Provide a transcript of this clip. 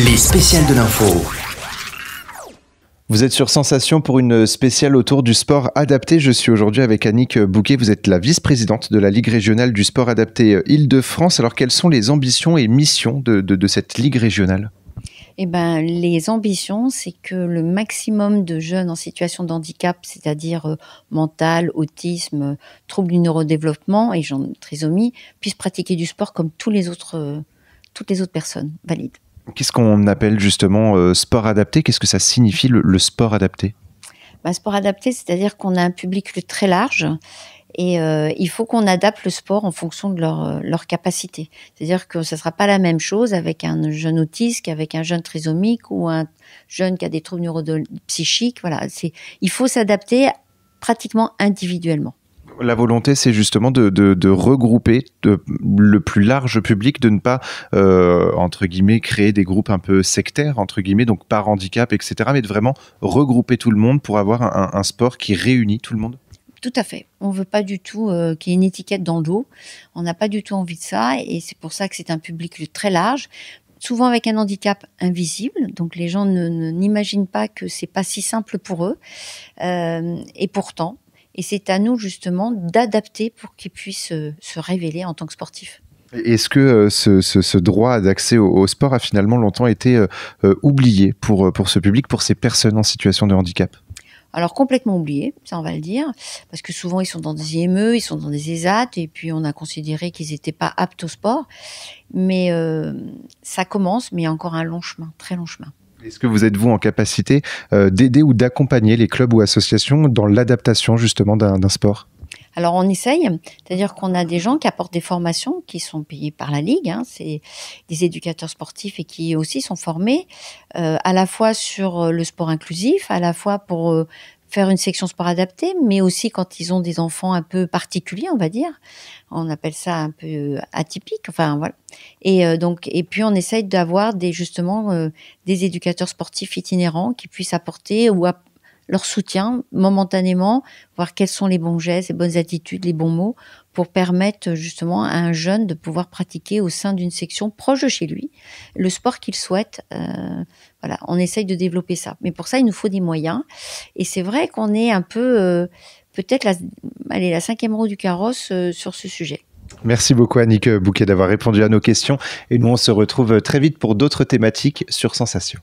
Les spéciales de l'info. Vous êtes sur Sensation pour une spéciale autour du sport adapté. Je suis aujourd'hui avec Annick Bouquet. Vous êtes la vice-présidente de la Ligue régionale du sport adapté Île-de-France. Alors, quelles sont les ambitions et missions de cette Ligue régionale ? Les ambitions, c'est que le maximum de jeunes en situation de handicap, c'est-à-dire mental, autisme, troubles du neurodéveloppement et trisomie, puissent pratiquer du sport comme toutes les autres personnes valides. Qu'est-ce qu'on appelle justement sport adapté ? Qu'est-ce que ça signifie le sport adapté ? Sport adapté, c'est-à-dire qu'on a un public très large et il faut qu'on adapte le sport en fonction de leur capacité. C'est-à-dire que ça ne sera pas la même chose avec un jeune autiste qu'avec un jeune trisomique ou un jeune qui a des troubles neuropsychiques. Voilà, il faut s'adapter pratiquement individuellement. La volonté, c'est justement de regrouper le plus large public, de ne pas, entre guillemets, créer des groupes un peu sectaires, entre guillemets, donc par handicap, etc., mais de vraiment regrouper tout le monde pour avoir un sport qui réunit tout le monde. Tout à fait. On ne veut pas du tout qu'il y ait une étiquette dans le dos. On n'a pas du tout envie de ça et c'est pour ça que c'est un public très large, souvent avec un handicap invisible. Donc les gens n'imaginent pas que c'est pas si simple pour eux. Et pourtant, et c'est à nous justement d'adapter pour qu'ils puissent se révéler en tant que sportifs. Est-ce que ce droit d'accès au sport a finalement longtemps été oublié pour ce public, pour ces personnes en situation de handicap ? Alors complètement oublié, ça on va le dire, parce que souvent ils sont dans des IME, ils sont dans des ESAT, et puis on a considéré qu'ils n'étaient pas aptes au sport. Mais ça commence, mais il y a encore un long chemin, très long chemin. Est-ce que vous êtes, vous, en capacité d'aider ou d'accompagner les clubs ou associations dans l'adaptation justement d'un sport ? Alors on essaye, c'est-à-dire qu'on a des gens qui apportent des formations qui sont payées par la Ligue, c'est des éducateurs sportifs et qui aussi sont formés à la fois sur le sport inclusif, à la fois pour faire une section sport adapté, mais aussi quand ils ont des enfants un peu particuliers, on va dire. On appelle ça un peu atypique, enfin voilà. Et puis on essaye d'avoir des éducateurs sportifs itinérants qui puissent apporter leur soutien momentanément, voir quels sont les bons gestes, les bonnes attitudes, les bons mots, pour permettre justement à un jeune de pouvoir pratiquer au sein d'une section proche de chez lui le sport qu'il souhaite. Voilà, on essaye de développer ça. Mais pour ça, il nous faut des moyens. Et c'est vrai qu'on est un peu, peut-être la 5e roue du carrosse sur ce sujet. Merci beaucoup Annick Bouquet d'avoir répondu à nos questions. Et nous, on se retrouve très vite pour d'autres thématiques sur Sensation.